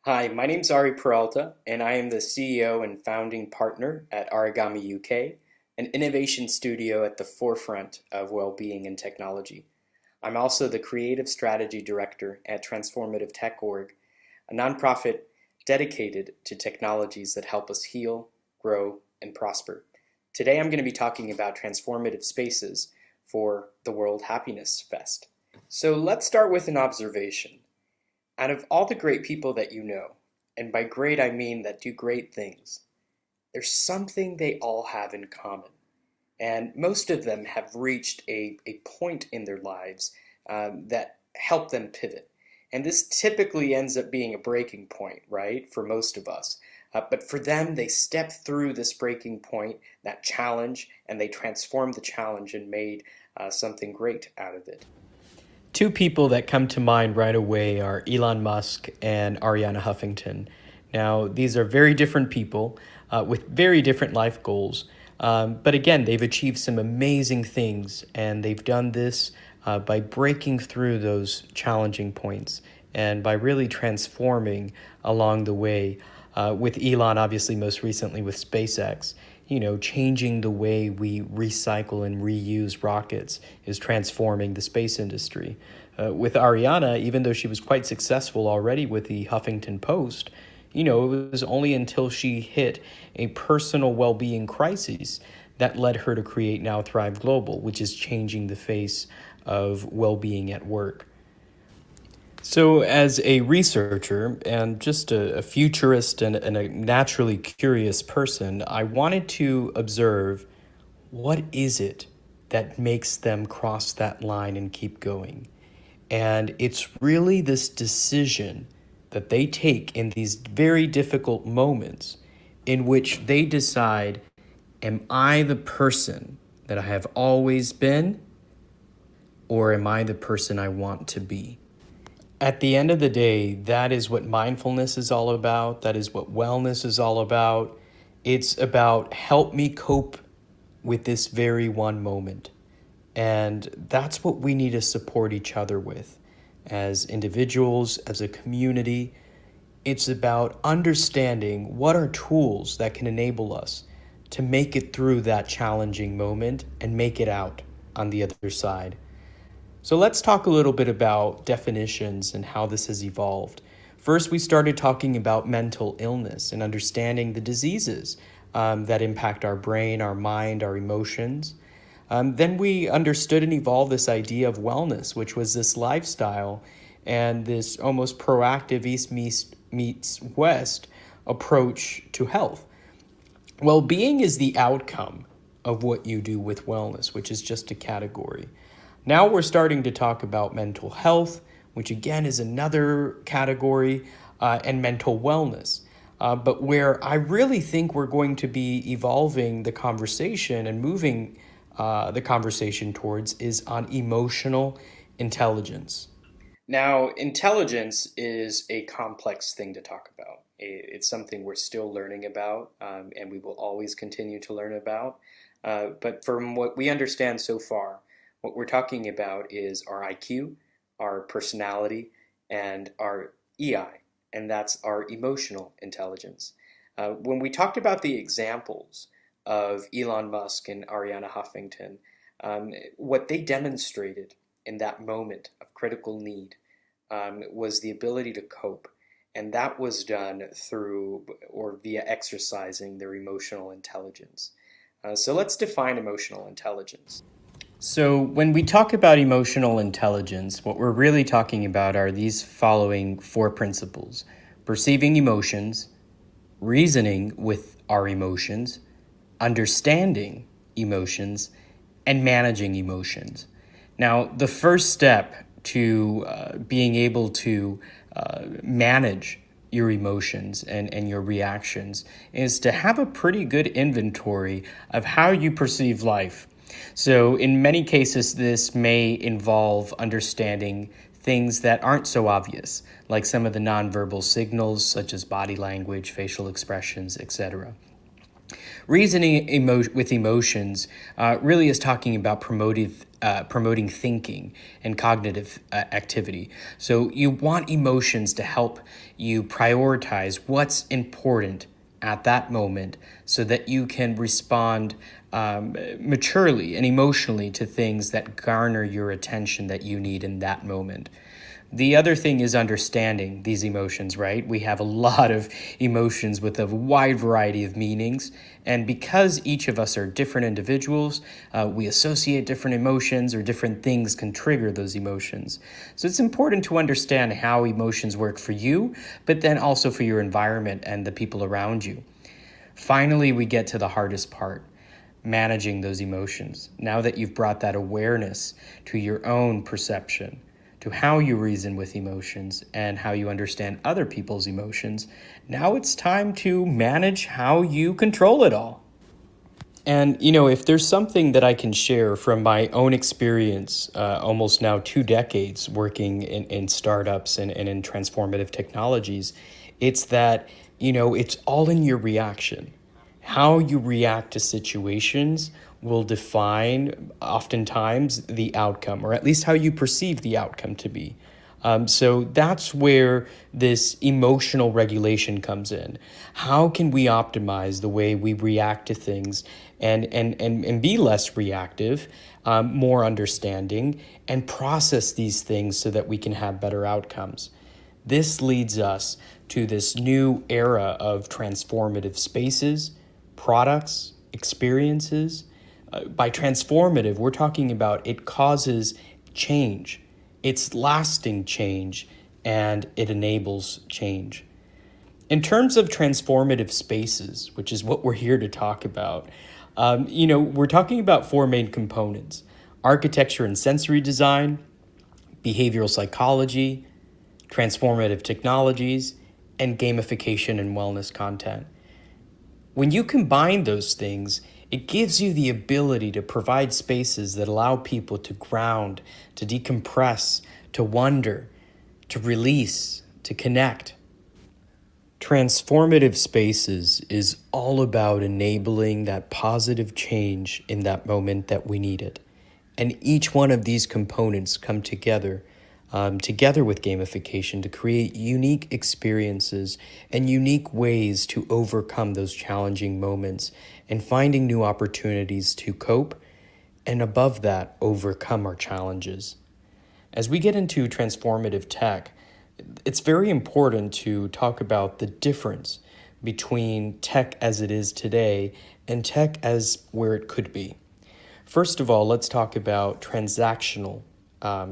Hi, my name's Ari Peralta, and I am the CEO and founding partner at Origami UK, an innovation studio at the forefront of well-being and technology. I'm also the creative strategy director at Transformative Tech.org, a nonprofit dedicated to technologies that help us heal, grow, and prosper. Today I'm going to be talking about transformative spaces for the Worldhappiness Fest. So let's start with an observation. Out of all the great people that you know, and by great I mean that do great things, there's something they all have in common. And most of them have reached a point in their lives that help them pivot. And this typically ends up being a breaking point, right, for most of us. But for them, they stepped through this breaking point, that challenge, and they transformed the challenge and made something great out of it. Two people that come to mind right away are Elon Musk and Arianna Huffington. Now, these are very different people with very different life goals. But again, they've achieved some amazing things, and they've done this by breaking through those challenging points and by really transforming along the way. With Elon, obviously, most recently with SpaceX, changing the way we recycle and reuse rockets is transforming the space industry. With Ariana, even though she was quite successful already with the Huffington Post, it was only until she hit a personal well-being crisis that led her to create Now Thrive Global, which is changing the face of well-being at work. So as a researcher and just a futurist and a naturally curious person, I wanted to observe what is it that makes them cross that line and keep going. And it's really this decision that they take in these very difficult moments in which they decide, am I the person that I have always been, or am I the person I want to be? At the end of the day, that is what mindfulness is all about. That is what wellness is all about. It's about help me cope with this very one moment. And that's what we need to support each other with as individuals, as a community. It's about understanding what are tools that can enable us to make it through that challenging moment and make it out on the other side. So let's talk a little bit about definitions and how this has evolved. First, we started talking about mental illness and understanding the diseases that impact our brain, our mind, our emotions. Then we understood and evolved this idea of wellness, which was this lifestyle and this almost proactive East meets West approach to health. Well-being is the outcome of what you do with wellness, which is just a category. Now we're starting to talk about mental health, which again is another category, and mental wellness. But where I really think we're going to be evolving the conversation and moving the conversation towards is on emotional intelligence. Now, intelligence is a complex thing to talk about. It's something we're still learning about, and we will always continue to learn about. But from what we understand so far, what we're talking about is our IQ, our personality, and our EI, and that's our emotional intelligence. When we talked about the examples of Elon Musk and Arianna Huffington, what they demonstrated in that moment of critical need was the ability to cope. And that was done through or via exercising their emotional intelligence. So let's define emotional intelligence. So when we talk about emotional intelligence, what we're really talking about are these following four principles: perceiving emotions, reasoning with our emotions, understanding emotions, and managing emotions. Now, the first step to being able to manage your emotions and your reactions is to have a pretty good inventory of how you perceive life. So in many cases, this may involve understanding things that aren't so obvious, like some of the nonverbal signals such as body language, facial expressions, etc. Reasoning with emotions really is talking about promoting thinking and cognitive activity. So you want emotions to help you prioritize what's important at that moment so that you can respond maturely and emotionally to things that garner your attention that you need in that moment. The other thing is understanding these emotions, right? We have a lot of emotions with a wide variety of meanings. And because each of us are different individuals, we associate different emotions, or different things can trigger those emotions. So it's important to understand how emotions work for you, but then also for your environment and the people around you. Finally, we get to the hardest part: managing those emotions. Now that you've brought that awareness to your own perception, to how you reason with emotions and how you understand other people's emotions, now it's time to manage how you control it all. And, if there's something that I can share from my own experience, almost now 2 decades working in startups and in transformative technologies, it's that, it's all in your reaction. How you react to situations will define, oftentimes, the outcome, or at least how you perceive the outcome to be. So that's where this emotional regulation comes in. How can we optimize the way we react to things and be less reactive, more understanding, and process these things so that we can have better outcomes? This leads us to this new era of transformative spaces, products, experiences. By transformative, we're talking about it causes change. It's lasting change, and it enables change. In terms of transformative spaces, which is what we're here to talk about, we're talking about 4 main components: architecture and sensory design, behavioral psychology, transformative technologies, and gamification and wellness content. When you combine those things, it gives you the ability to provide spaces that allow people to ground, to decompress, to wonder, to release, to connect. Transformative spaces is all about enabling that positive change in that moment that we need it. And each one of these components come together with gamification to create unique experiences and unique ways to overcome those challenging moments and finding new opportunities to cope and, above that, overcome our challenges. As we get into transformative tech, it's very important to talk about the difference between tech as it is today and tech as where it could be. First of all, let's talk about transactional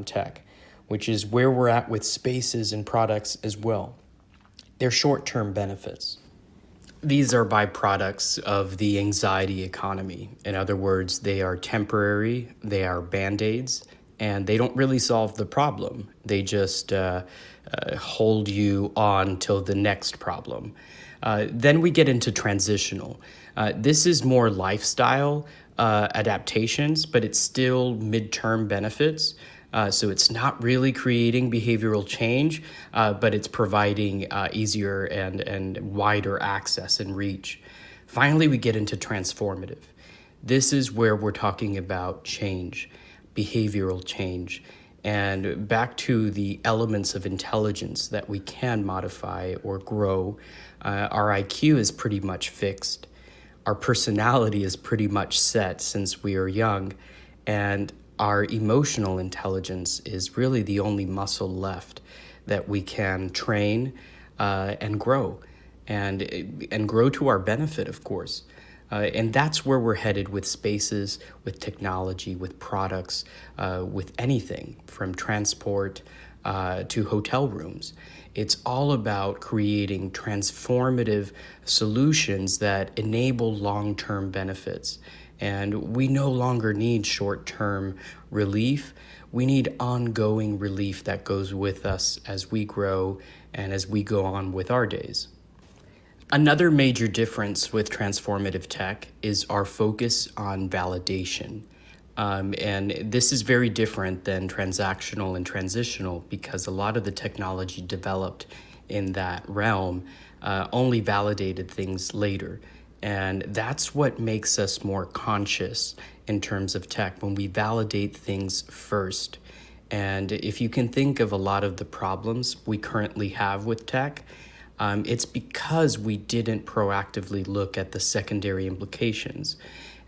tech, which is where we're at with spaces and products as well. They're short-term benefits. These are byproducts of the anxiety economy. In other words, they are temporary, they are band-aids, and they don't really solve the problem. They just hold you on till the next problem. Then we get into transitional. This is more lifestyle adaptations, but it's still midterm benefits. So it's not really creating behavioral change, but it's providing easier and wider access and reach. Finally, we get into transformative. This is where we're talking about change, behavioral change, and back to the elements of intelligence that we can modify or grow. Our IQ is pretty much fixed. Our personality is pretty much set since we are young, and our emotional intelligence is really the only muscle left that we can train and grow, and grow to our benefit, of course. And that's where we're headed with spaces, with technology, with products, with anything from transport to hotel rooms. It's all about creating transformative solutions that enable long-term benefits. And we no longer need short-term relief. We need ongoing relief that goes with us as we grow and as we go on with our days. Another major difference with transformative tech is our focus on validation. And this is very different than transactional and transitional, because a lot of the technology developed in that realm only validated things later. And that's what makes us more conscious in terms of tech, when we validate things first. And if you can think of a lot of the problems we currently have with tech, it's because we didn't proactively look at the secondary implications.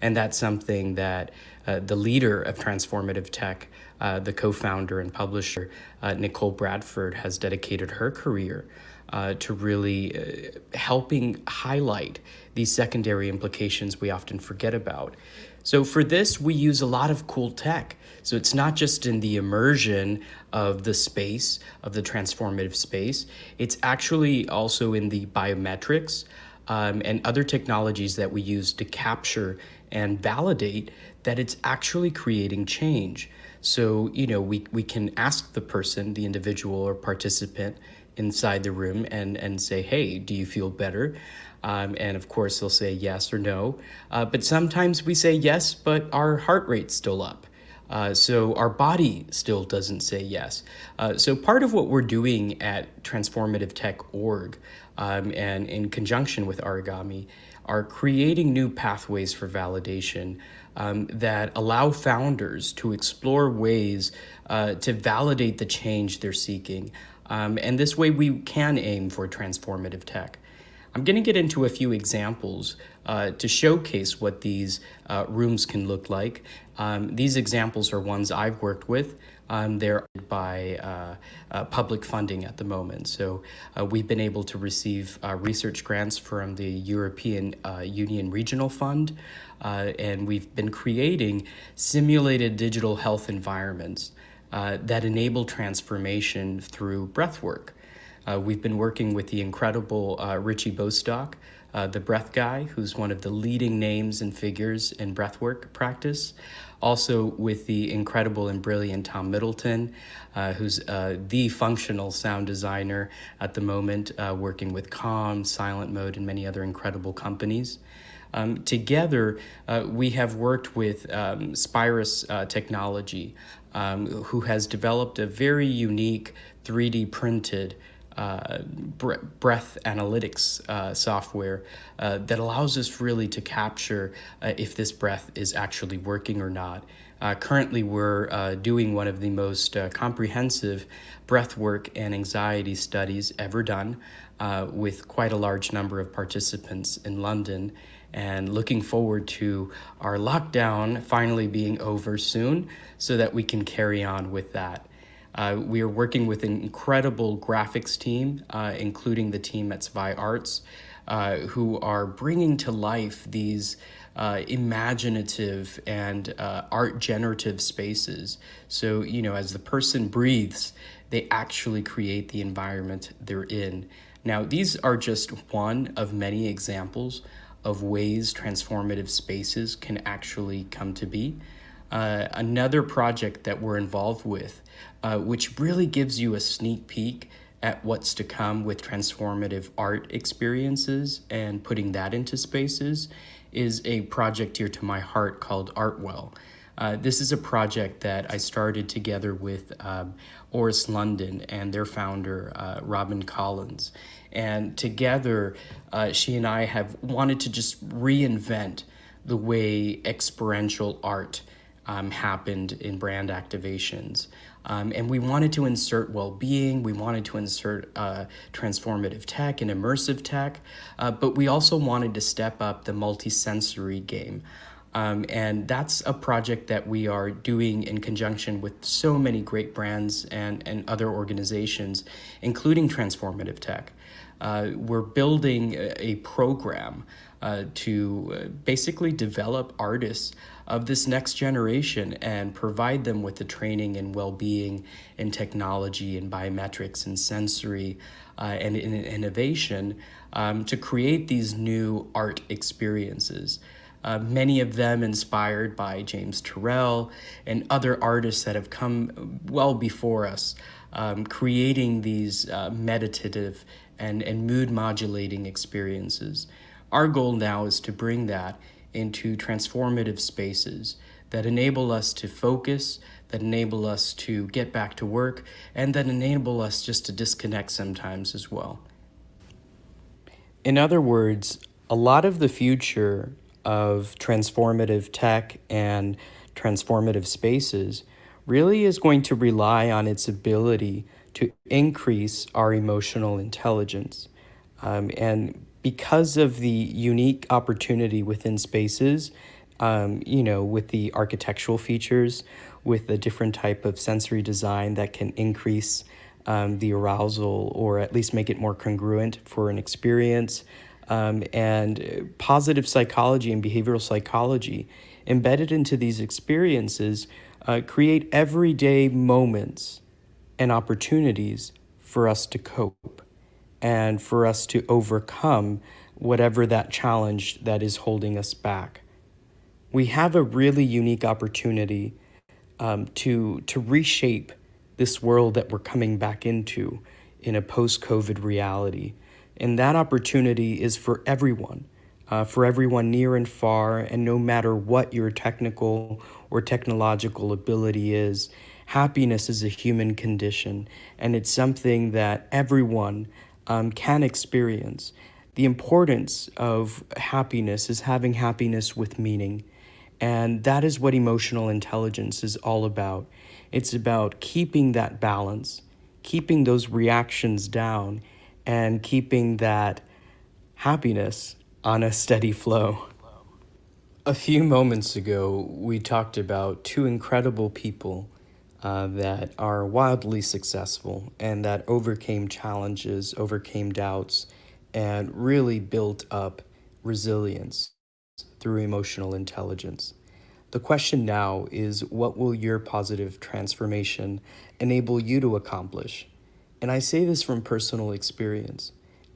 And that's something that the leader of Transformative Tech, the co-founder and publisher, Nicole Bradford, has dedicated her career to really helping highlight these secondary implications we often forget about. So for this, we use a lot of cool tech. So it's not just in the immersion of the space, of the transformative space, it's actually also in the biometrics and other technologies that we use to capture and validate that it's actually creating change. So, we can ask the person, the individual or participant inside the room and say, hey, do you feel better? And of course, they'll say yes or no. But sometimes we say yes, but our heart rate's still up. So our body still doesn't say yes. So part of what we're doing at Transformative Tech Org and in conjunction with Origami are creating new pathways for validation that allow founders to explore ways to validate the change they're seeking. And this way we can aim for transformative tech. I'm going to get into a few examples to showcase what these rooms can look like. These examples are ones I've worked with. They're by public funding at the moment. So we've been able to receive research grants from the European Union Regional Fund, and we've been creating simulated digital health environments that enable transformation through breathwork. We've been working with the incredible Richie Bostock, the breath guy, who's one of the leading names and figures in breathwork practice. Also with the incredible and brilliant Tom Middleton, who's the functional sound designer at the moment, working with Calm, Silent Mode, and many other incredible companies. Together, we have worked with Spirus Technology, who has developed a very unique 3D printed breath analytics software that allows us really to capture if this breath is actually working or not. Currently, we're doing one of the most comprehensive breath work and anxiety studies ever done with quite a large number of participants in London, and looking forward to our lockdown finally being over soon so that we can carry on with that. We are working with an incredible graphics team, including the team at Zwei Arts, who are bringing to life these imaginative and art generative spaces. So, as the person breathes, they actually create the environment they're in. Now, these are just one of many examples of ways transformative spaces can actually come to be. Another project that we're involved with, which really gives you a sneak peek at what's to come with transformative art experiences and putting that into spaces, is a project dear to my heart called Artwell. This is a project that I started together with Oris London and their founder, Robin Collins. And together, she and I have wanted to just reinvent the way experiential art happened in brand activations. And we wanted to insert well-being, we wanted to insert transformative tech and immersive tech, but we also wanted to step up the multi-sensory game. And that's a project that we are doing in conjunction with so many great brands and other organizations, including transformative tech. We're building a program to basically develop artists of this next generation and provide them with the training in well-being and technology and biometrics and sensory and innovation to create these new art experiences. Many of them inspired by James Turrell and other artists that have come well before us, creating these meditative and mood modulating experiences. Our goal now is to bring that into transformative spaces that enable us to focus, that enable us to get back to work, and that enable us just to disconnect sometimes as well. In other words, A lot of the future of transformative tech and transformative spaces really is going to rely on its ability to increase our emotional intelligence. And because of the unique opportunity within spaces, with the architectural features, with the different type of sensory design that can increase the arousal or at least make it more congruent for an experience, and positive psychology and behavioral psychology embedded into these experiences create everyday moments and opportunities for us to cope and for us to overcome whatever that challenge that is holding us back. We have a really unique opportunity to reshape this world that we're coming back into in a post-COVID reality. And that opportunity is for everyone near and far, and no matter what your technical or technological ability is. Happiness is a human condition, and it's something that everyone can experience. The importance of happiness is having happiness with meaning. And that is what emotional intelligence is all about. It's about keeping that balance, keeping those reactions down, and keeping that happiness on a steady flow. A few moments ago, we talked about two incredible people that are wildly successful and that overcame challenges, overcame doubts, and really built up resilience through emotional intelligence. The question now is, what will your positive transformation enable you to accomplish? And I say this from personal experience.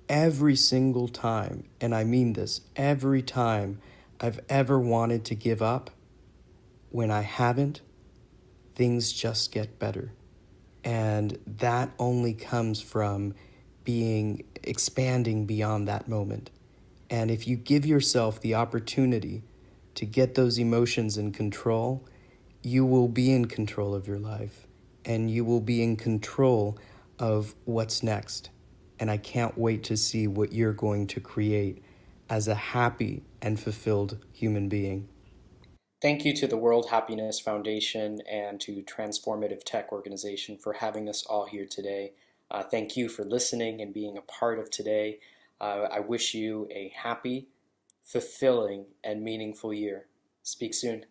Every single time, and I mean this, every time I've ever wanted to give up, when I haven't, things just get better. And that only comes from expanding beyond that moment. And if you give yourself the opportunity to get those emotions in control, you will be in control of your life and you will be in control of what's next. And I can't wait to see what you're going to create as a happy and fulfilled human being. Thank you to the World Happiness Foundation and to Transformative Tech Organization for having us all here today. Thank you for listening and being a part of today. I wish you a happy, fulfilling, and meaningful year. Speak soon.